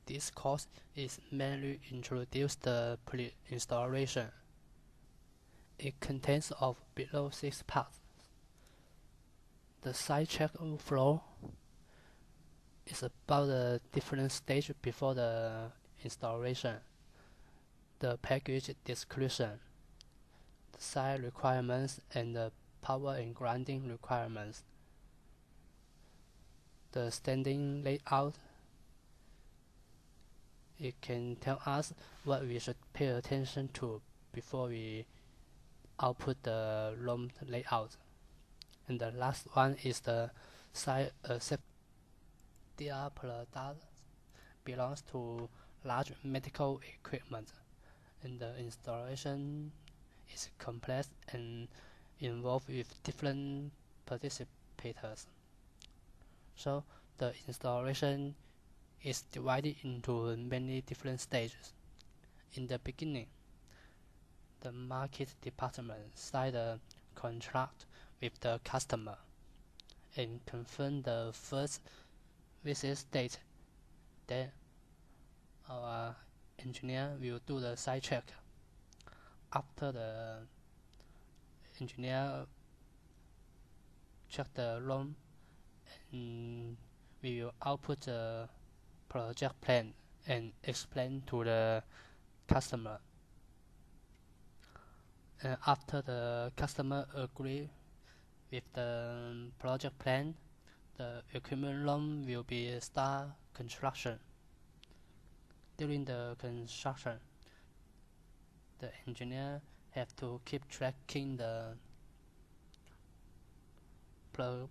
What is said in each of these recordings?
This course is mainly introduce the pre-installation. It contains of below 6 parts. The site check flow is about the different stage before the installation. The package description, the site requirements, and the power and grounding requirements. The standing layout, it can tell us what we should pay attention to before we output the ROM layout. And the last one is the site accept. DR product belongs to large medical equipment, and the installation is complex and involved with different participators. So the installation is divided into many different stages. In the beginning, the market department signs a contract with the customer and confirm the first visit date. Then our engineer will do the site check. After the engineer check the ROM, and we will output the project plan and explain to the customer. And after the customer agree with the project plan, the equipment ROM will be start construction. During the construction, the engineer have to keep tracking the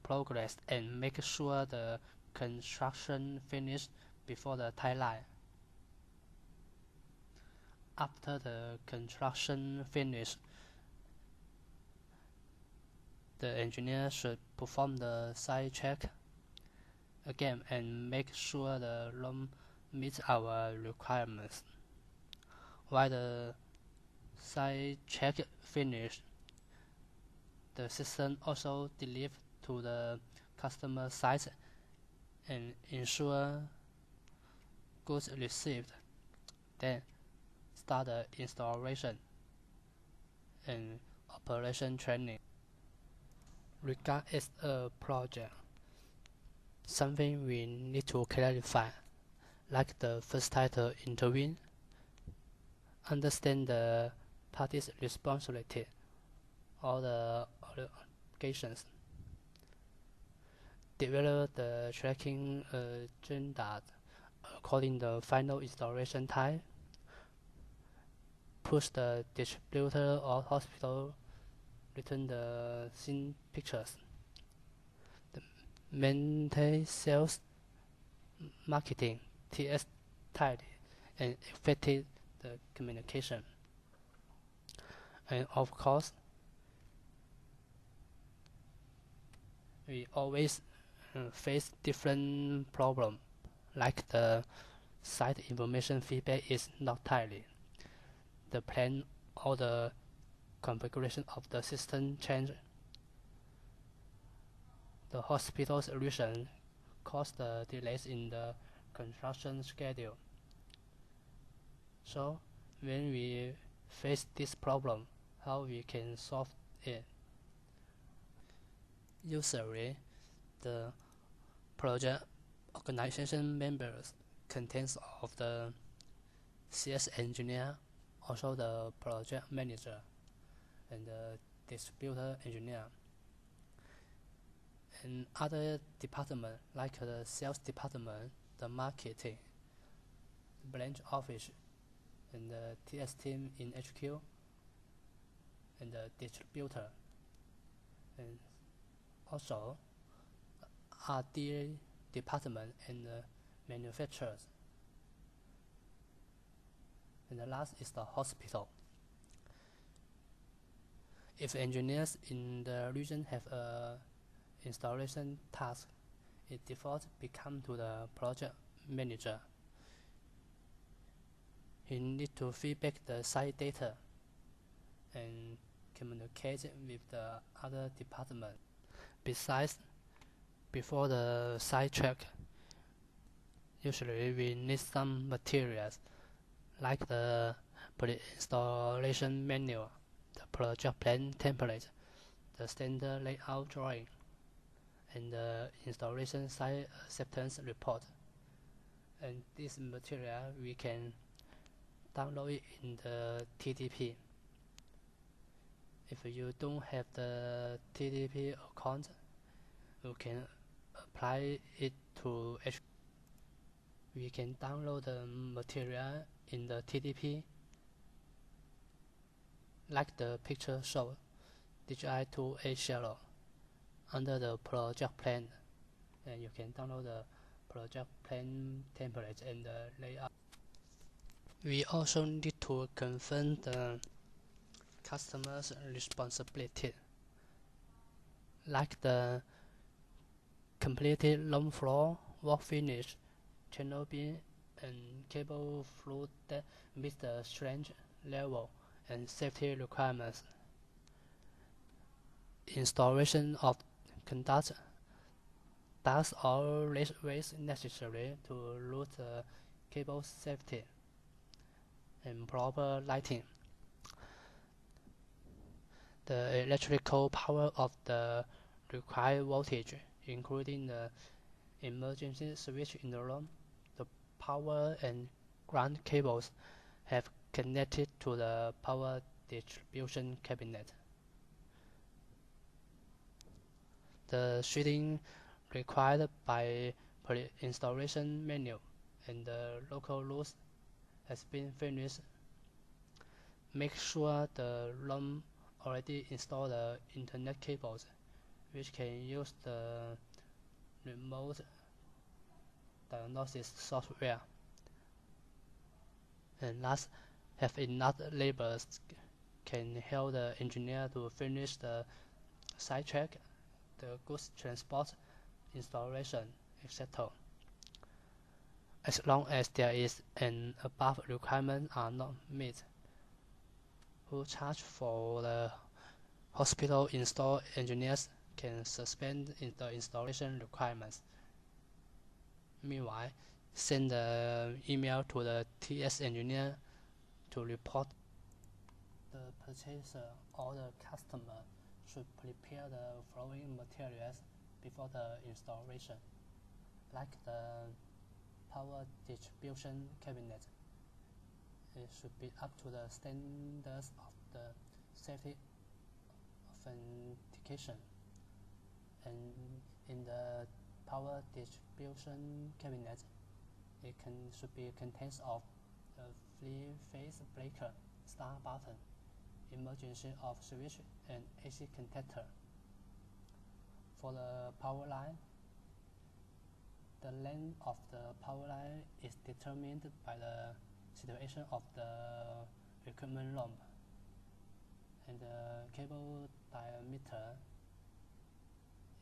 progress and make sure the construction finished before the timeline. After the construction finished, the engineer should perform the site check again and make sure the ROM meets our requirements. While the site check finished, the system also delivered to the customer site and ensure goods received. Then start the installation and operation training. Regard as a project, something we need to clarify, like the first title intervene, understand the parties' responsibility, all the obligations, develop the tracking agenda according to the final installation time, push the distributor or hospital, return the scene pictures, maintain sales, marketing, TS tidy, and effective the communication. And of course, we always face different problems, like the site information feedback is not tidy, the plan or the configuration of the system change, the hospital solution caused the delays in the construction schedule. So when we face this problem, how we can solve it? Usually, the project organization members contains of the CS engineer, also the project manager, and the distributor engineer, and other department like the sales department, the marketing, branch office, and the TS team in HQ, and the distributor, and also R&D department and the manufacturers. And the last is the hospital. If engineers in the region have a installation task, it default become to the project manager. He need to feedback the site data and communicate with the other department. Besides, before the site check, Usually we need some materials like the pre-installation manual, the project plan template, the standard layout drawing, and the installation site acceptance report. And this material we can download it in the TDP. If you don't have the TDP account, you can apply it to we can download the material in the TDP like the picture shows, DigiEye280 under the project plan, and you can download the project plan template and the layout. We also need to confirm the customer's responsibility, like the completed loom floor, work finish, channel bin, and cable flow that meet the strength level and safety requirements. Installation of conduct does all ways necessary to route the cable safety and proper lighting. The electrical power of the required voltage, including the emergency switch in the room, the power and ground cables have connected to the power distribution cabinet. The sheeting required by pre-installation manual and the local rules has been finished. Make sure the room already installed the internet cables, which can use the remote diagnosis software. And last, have enough laborers can help the engineer to finish the site check, the goods transport, installation, etc. As long as there is an above requirement are not met, who charge for the hospital install engineers can suspend the installation requirements. Meanwhile, send the email to the TS engineer to report. The purchaser or the customer should prepare the following materials before the installation, like the power distribution cabinet. It should be up to the standards of the safety authentication. And in the power distribution cabinet, it should be contains of the three-phase breaker, start button, emergency off switch, and AC contactor. For the power line, the length of the power line is determined by the situation of the equipment room, and the cable diameter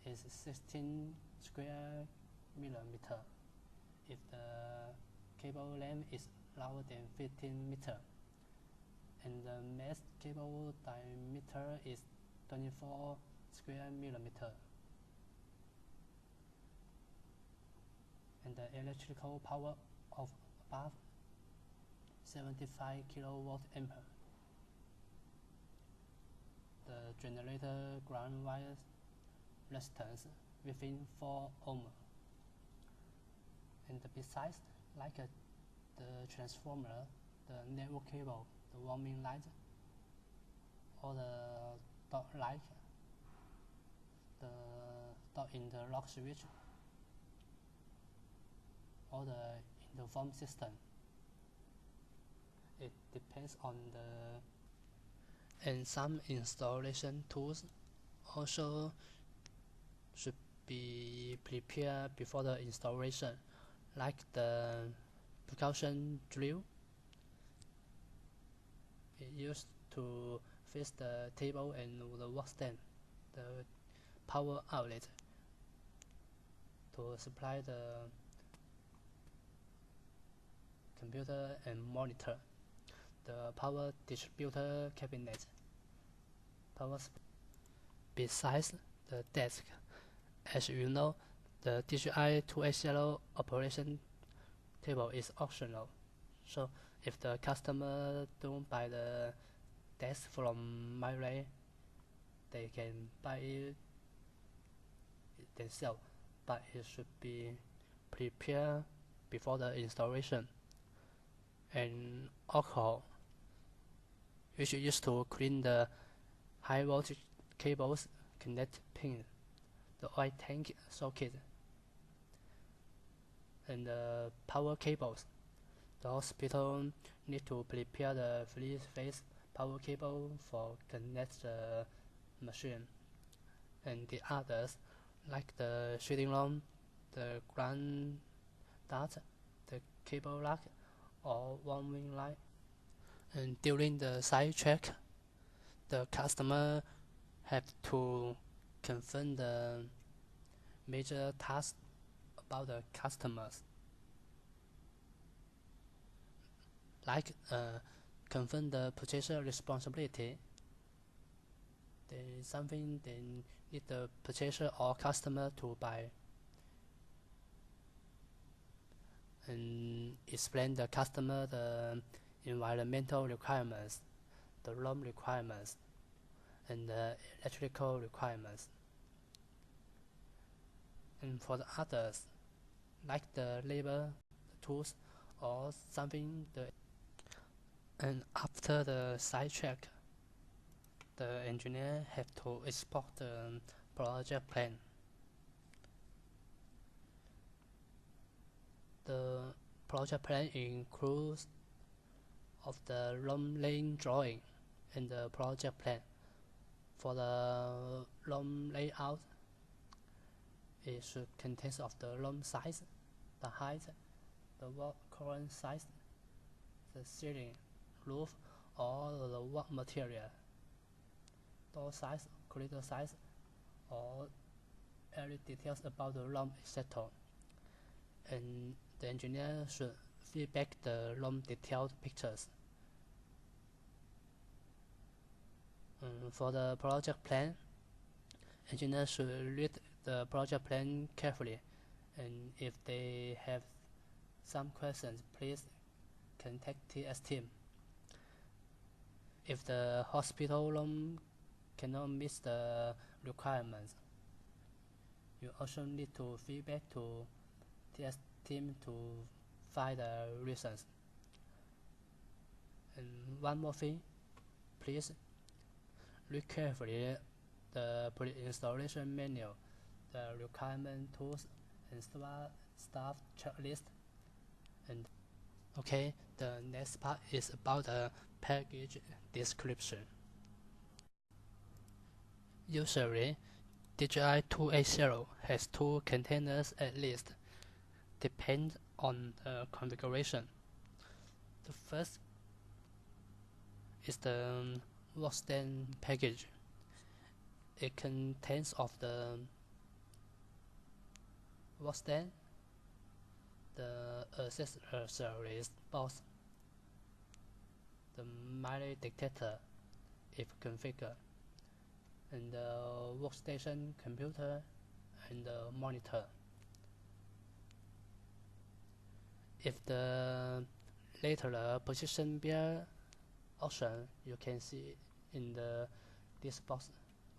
is 16 square millimeter if the cable length is lower than 15 meter, and the mesh cable diameter is 24 square millimeter, and the electrical power of above 75 kilowatt ampere. The generator ground wire resistance within 4 ohm. And besides, like the transformer, the network cable, the warming light, or the dot light, the dot interlock switch, or the intercom system. It depends on and some installation tools also should be prepared before the installation, like the percussion drill. It used to fix the table and the workstand, the power outlet to supply the computer and monitor, the power distributor cabinet, besides the desk. As you know, the DigiEye280 operation table is optional. So if the customer don't buy the desk from MyRay, they can buy it themselves, but it should be prepared before the installation. And alcohol, which is used to clean the high voltage cables connect pin, the oil tank socket, and the power cables. The hospital need to prepare the three-phase power cable for connect the machine, and the others like the shading lamp, the ground dart, the cable lock, or warning light. And during the site check, the customer have to confirm the major tasks about the customers, like confirm the purchaser responsibility. There is something they need the purchaser or customer to buy, and explain the customer the environmental requirements, the room requirements, and the electrical requirements. And for the others, like the labor, the tools, or something, and after the site check, the engineer have to export the project plan. The project plan includes of the room laying drawing and the project plan. For the room layout, it should contain of the room size, the height, the wall current size, the ceiling, roof, or the work material, door size, corridor size, or any details about the room, etc. And the engineer should feedback the room detailed pictures. For the project plan, engineer should read the project plan carefully, and if they have some questions, please contact TS team. If the hospital room cannot meet the requirements, you also need to feedback to TS team to find the reasons. And one more thing, please read carefully the pre-installation manual, the requirement tools, and staff checklist. And okay, the next part is about the package description. Usually, DigiEye280 has 2 containers at least, depend on the configuration. The first is the workstand package. It contains of the workstand, the accessories box, the MyRay dictator if configured, and the workstation computer and the monitor. If the lateral position bear option, you can see in this box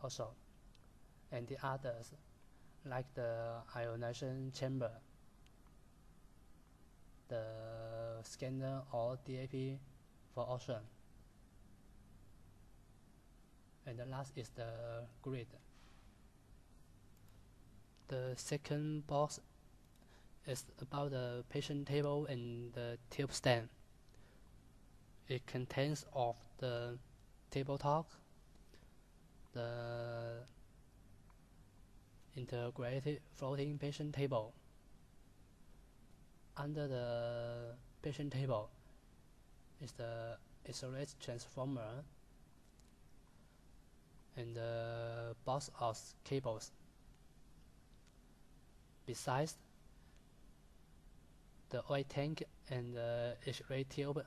also, and the others like the ionization chamber, the scanner or DAP for option, and the last is the grid. The second box is about the patient table and the tube stand. It contains of the tabletop, the integrated floating patient table. Under the patient table is the isolate transformer and the box of cables. Besides, the oil tank and the X-ray tube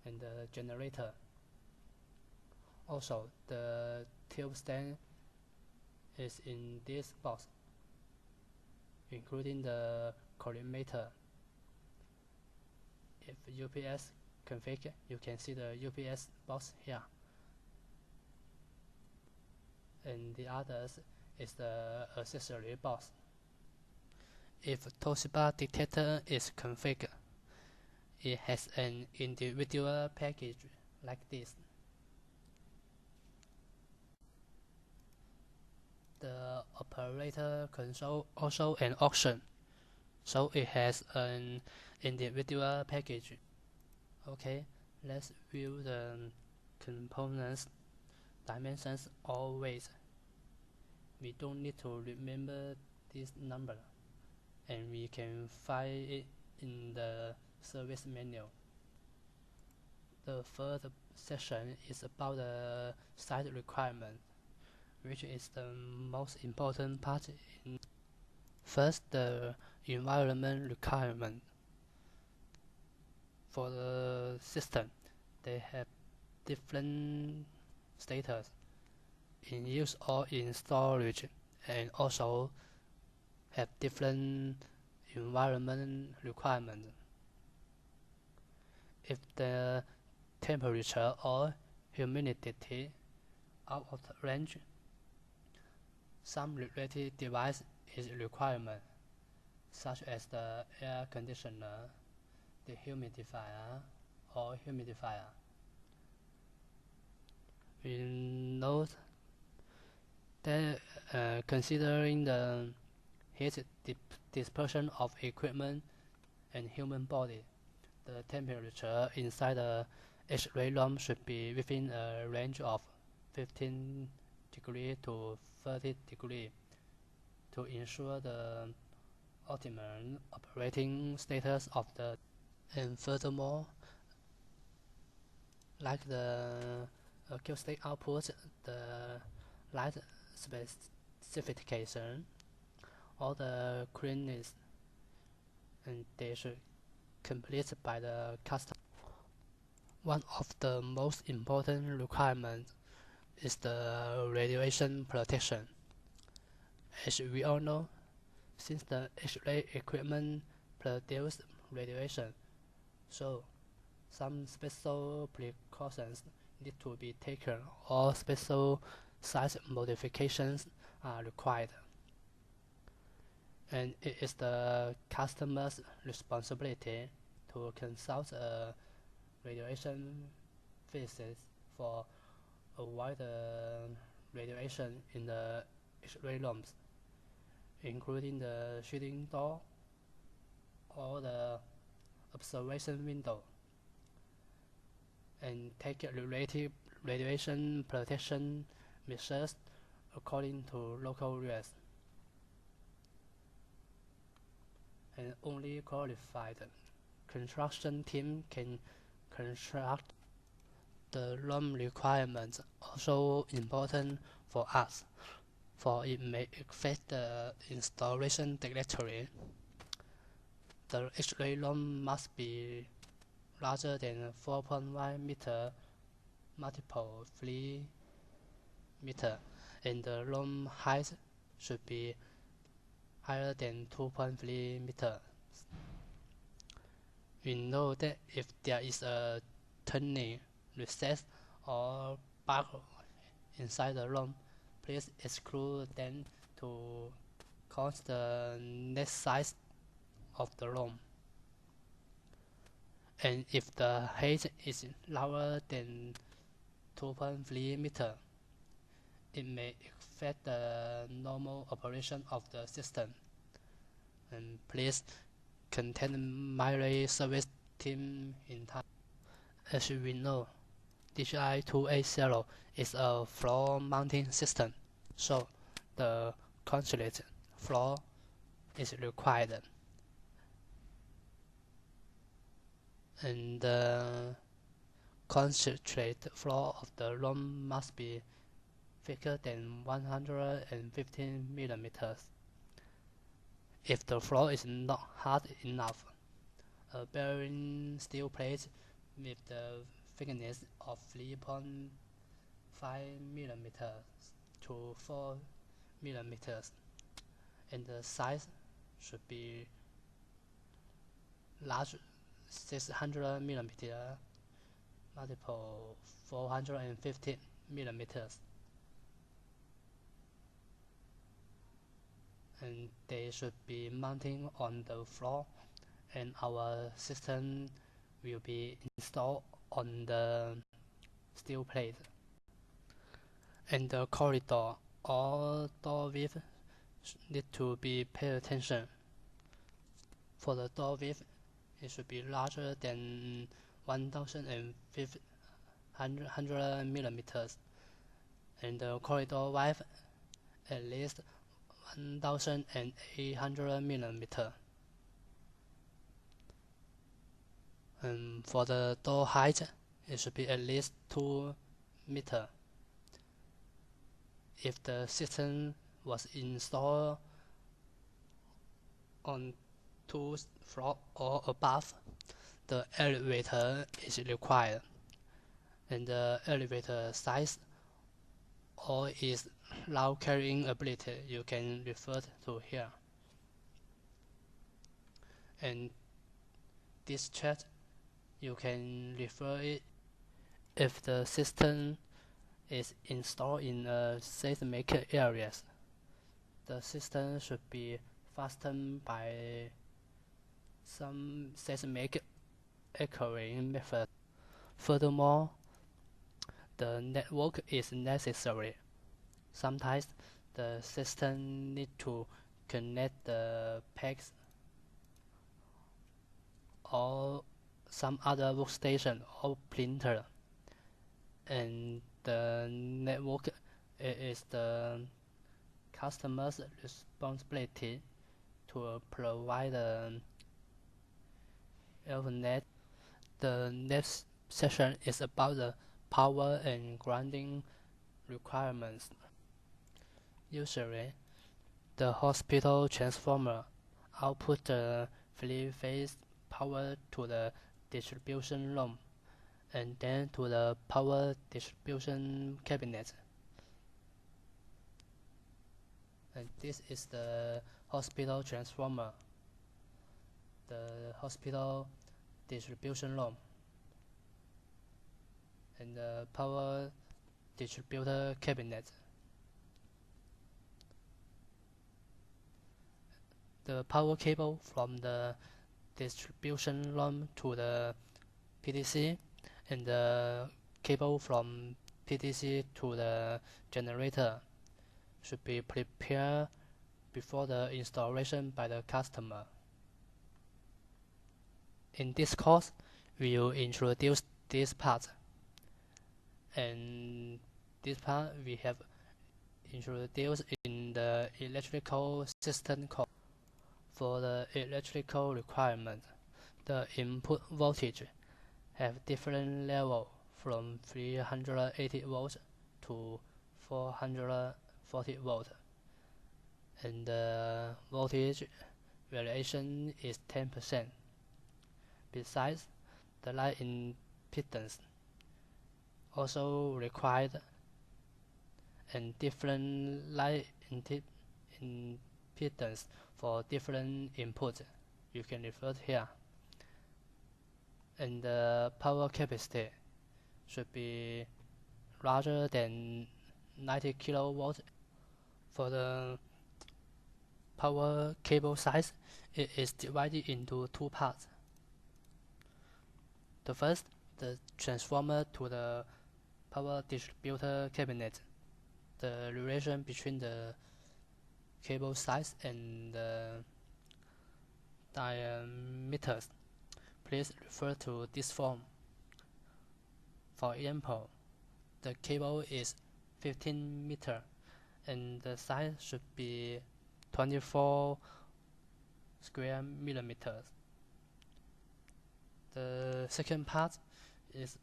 and the generator. Also, the tube stand is in this box, including the collimator. If UPS config, you can see the UPS box here. And the others is the accessory box. If Toshiba detector is configured, it has an individual package like this. The operator console also an option, so it has an individual package. Okay, let's view the components dimensions or weight. We don't need to remember this number, and we can find it in the service menu. The third section is about the site requirement, which is the most important part. First, the environment requirement. For the system, they have different status in use or in storage, and also have different environment requirements. If the temperature or humidity out of range, some related device is requirement, such as the air conditioner, the humidifier, or humidifier. We note that considering the heat dispersion of equipment and human body, the temperature inside the X-ray room should be within a range of 15 degrees to 30 degrees to ensure the optimum operating status of the. And furthermore, like the acoustic output, the light specification, or the cleanness, and they should complete by the customer. One of the most important requirements is the radiation protection. As we all know, since the X-ray equipment produces radiation, so some special precautions need to be taken, or special size modifications are required. And it is the customer's responsibility to consult a radiation physicist for avoid radiation in the X-ray rooms, including the shielding door or the observation window, and take related radiation protection measures according to local rules. And only qualified construction team can construct. The room requirements also important for us, for it may affect the installation directory. The X-ray room must be larger than 4.1 meter multiple 3 meter, and the room height should be higher than 2.3 meters. We know that if there is a turning, recess, or bug inside the room, please exclude them to cause the net size of the room. And if the height is lower than 2.3 meters, it may affect the normal operation of the system. And please contact my service team in time. As we know, DigiEye280 is a floor mounting system, so the consulate floor is required. And the concentrate floor of the room must be thicker than 115 millimeters. If the floor is not hard enough, a bearing steel plate with the thickness of 3.5 millimeters to 4 millimeters, and the size should be large 600 millimeter multiple 450 millimeters, and they should be mounting on the floor, and our system will be installed on the steel plate. And the corridor or door width need to be paid attention. For the door width, it should be larger than 1500 millimeters, and the corridor width at least 1800 millimeters. And for the door height, it should be at least 2 meters. If the system was installed on 2 floors or above, the elevator is required, and the elevator size or its load carrying ability you can refer to here. And this chart you can refer it if the system is installed in seismic areas. The system should be fastened by some seismic echoing method. Furthermore, the network is necessary. Sometimes the system needs to connect the PACs or some other workstation or printer, and the network is the customer's responsibility to provide the Ethernet. The next session is about the power and grounding requirements. Usually, the hospital transformer output the three-phase power to the distribution room and then to the power distribution cabinet. And this is the hospital transformer, the hospital distribution room, and the power distributor cabinet. The power cable from the distribution room to the PDC, and the cable from PDC to the generator should be prepared before the installation by the customer. In this course, we will introduce this part, and this part we have introduced in the electrical system course. For the electrical requirement, the input voltage have different level from 380 volts to 440 volts, and the voltage variation is 10%. Besides, the line impedance also required, and different line impedance for different inputs you can refer here. And the power capacity should be larger than 90 kilovolts. For the power cable size, it is divided into two parts. The first, the transformer to the power distributor cabinet. The relation between the cable size and the diameters. Please refer to this form. For example, the cable is 15 meters and the size should be 24 square millimeters. The second part is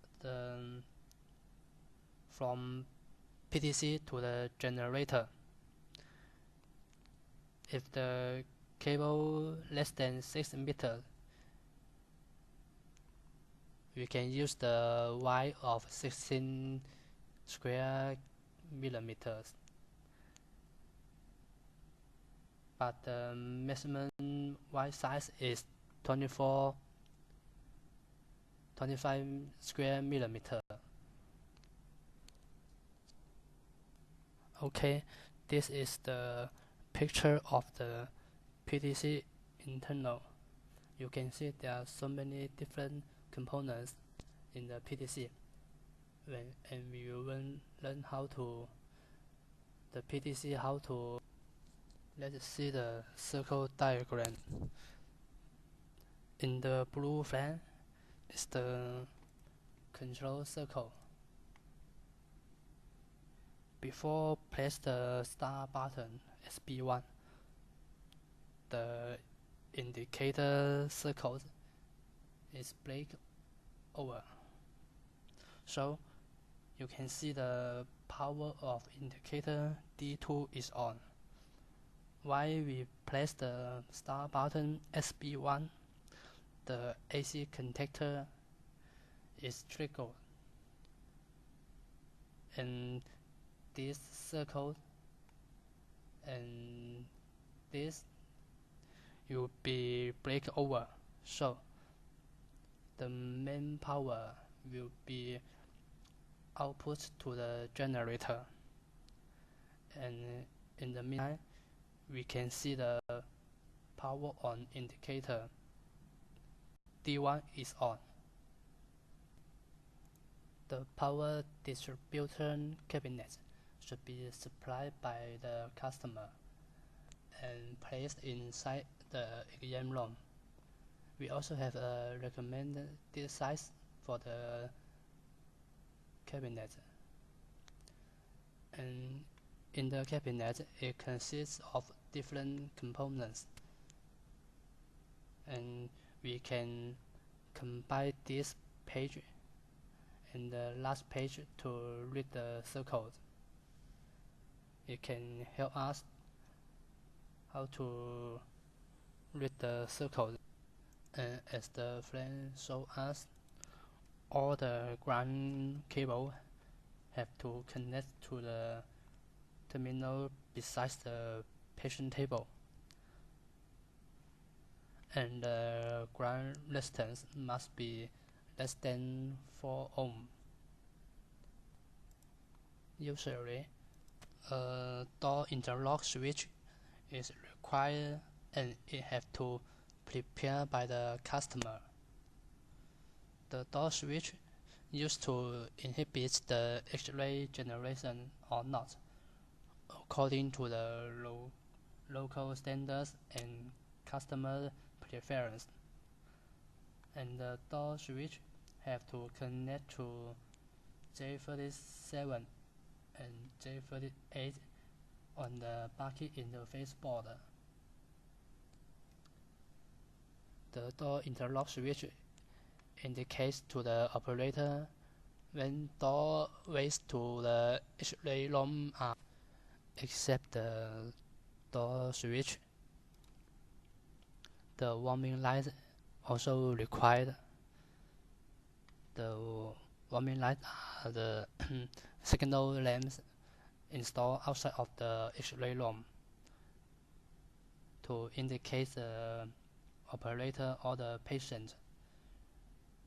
from PDC to the generator. If the cable less than 6 meters, we can use the Y of 16 square millimeters. But the maximum Y size is 24 25 square millimeter. Okay, this is the picture of the PTC internal. You can see there are so many different components in the PTC. And we will learn how to the PTC how to. Let's see the circle diagram. In the blue frame is the control circle. Before press the start button SB1, the indicator circle is break over. So you can see the power of indicator D2 is on. While we press the start button SB1, the AC contactor is triggered, and this circle and this will be break over. So the main power will be output to the generator, and in the meantime we can see the power on indicator D1 is on. The power distributor cabinet should be supplied by the customer and placed inside the exam room. We also have a recommended size for the cabinet, and in the cabinet it consists of different components, and we can combine this page and the last page to read the circles. It can help us how to read the circles. And as the frame shows us, all the ground cable have to connect to the terminal besides the patient table, and the ground resistance must be less than 4 ohm. Usually, a door interlock switch is required, and it has to prepared by the customer. The door switch used to inhibit the X-ray generation or not, according to the local standards and customer preference. And the door switch have to connect to J37 and J38 on the bucket interface board. The door interlock switch indicates to the operator when doorways to the X-ray room are except the door switch. The warming light also required. The warming light are the signal lamps installed outside of the X-ray room to indicate the operator or the patient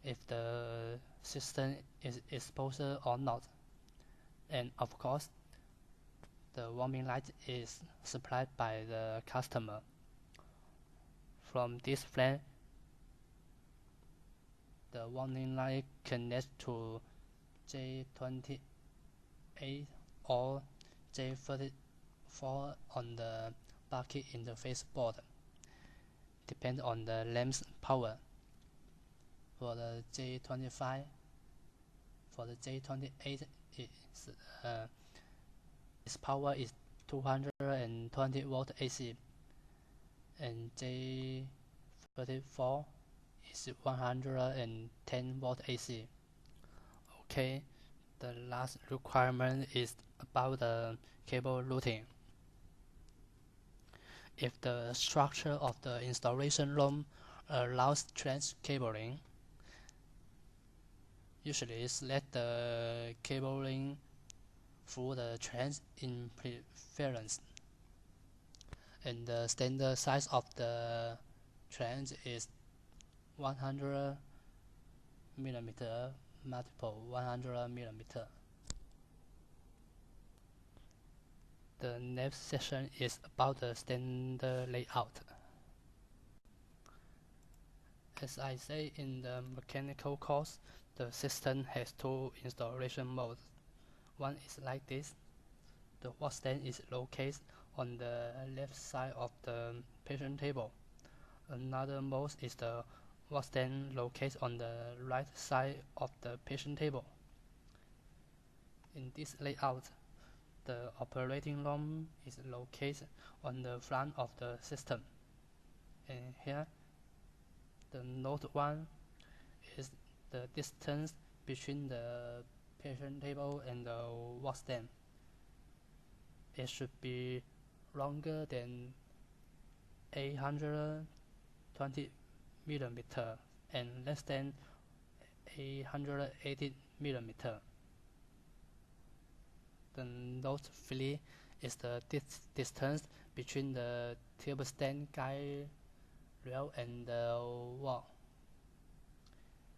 if the system is exposed or not. And of course, the warming light is supplied by the customer. From this frame, the warning light connects to J28 or J34 on the bucket interface board, depends on the lamp's power. For the J25, for the J28, its power is 220 volt AC, and J34 is 110 volt AC. Okay, the last requirement is about the cable routing. If the structure of the installation room allows trench cabling, usually select the cabling through the trench in preference, and the standard size of the trench is 100 mm multiple 100 mm. The next section is about the standard layout. As I say in the mechanical course, the system has two installation modes. One is like this. The workstand is located on the left side of the patient table. Another mode is the workstand located on the right side of the patient table. In this layout, the operating room is located on the front of the system. And here, the node 1 is the distance between the patient table and the workstand. It should be longer than 820 mm and less than 880 mm. The node 3 is the distance between the table stand guide rail and the wall,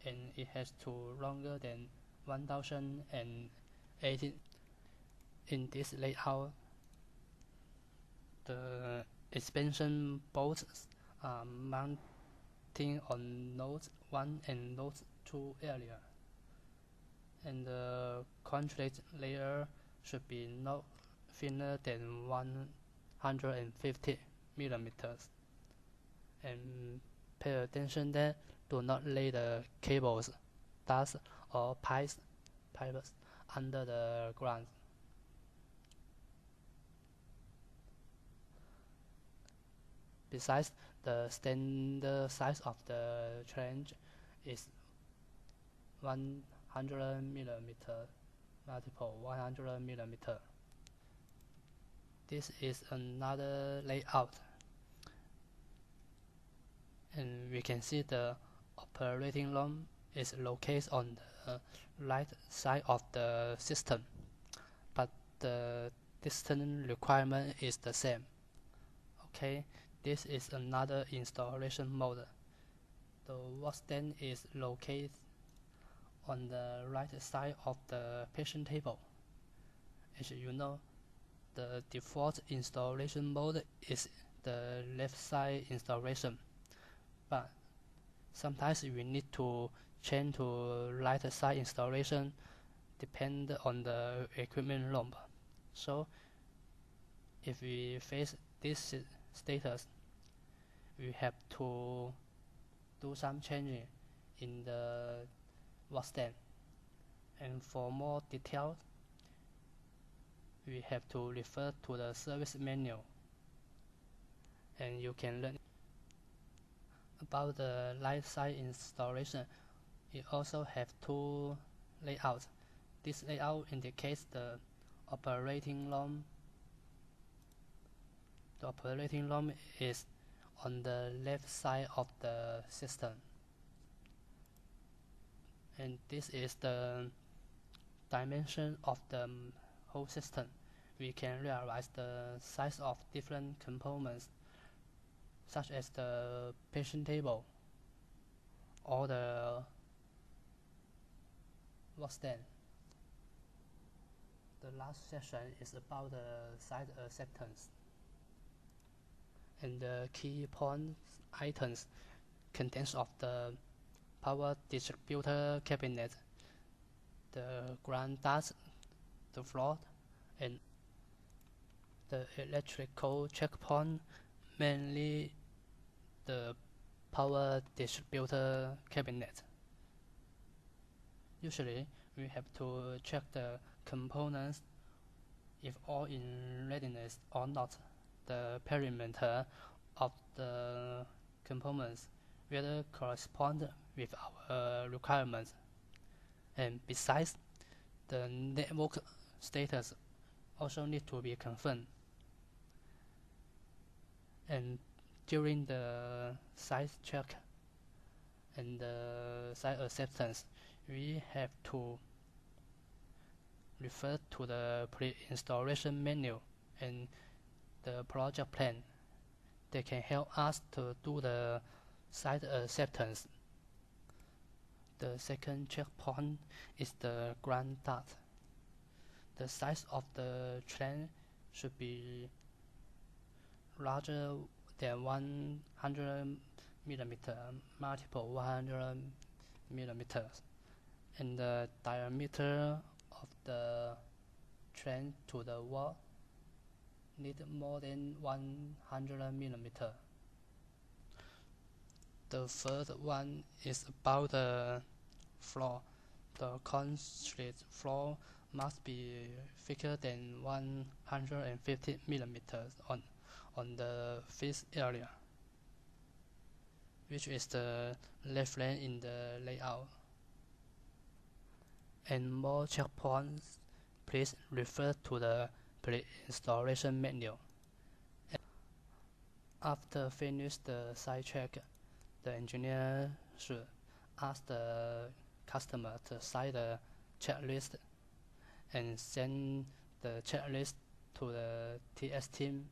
and it has to longer than 1080. In this layout, the expansion bolts are mounting on node 1 and node 2 area, and the contract layer should be no thinner than 150 millimeters. And pay attention that do not lay the cables, ducts, or pipes under the ground. Besides, the standard size of the trench is 100 millimeter multiple 100 millimeter. This is another layout, and we can see the operating room is located on the right side of the system, but the distance requirement is the same. Okay, this is another installation mode. The workstand is located on the right side of the patient table. As you know, the default installation mode is the left side installation, but sometimes we need to change to right side installation depend on the equipment room. So if we face this status, we have to do some changing in the workstand, and for more details we have to refer to the service menu, and you can learn about the right side installation. It also have two layouts. This layout indicates the operating room. The operating room is on the left side of the system, and this is the dimension of the whole system. We can realize the size of different components, such as the patient table or the workstand. The last section is about the site acceptance, and the key point items contains of the power distributor cabinet, the ground duct, the floor, and the electrical checkpoint, mainly the power distributor cabinet. Usually, we have to check the components if all in readiness or not, the perimeter of the components whether correspond with our requirements, and besides, the network status also need to be confirmed. And during the site check and the site acceptance, we have to refer to the pre-installation menu and the project plan. They can help us to do the site acceptance. The second checkpoint is the ground dart. The size of the train should be larger than 100 millimeter, multiple 100 millimeters, and the diameter of the train to the wall need more than 100 millimeter. The third one is about the floor. The concrete floor must be thicker than 150 millimeters on the fixed area, which is the reference in the layout. And more checkpoints, please refer to the pre-installation menu. After finish the site check, the engineer should ask the customer to sign the checklist and send the checklist to the TS team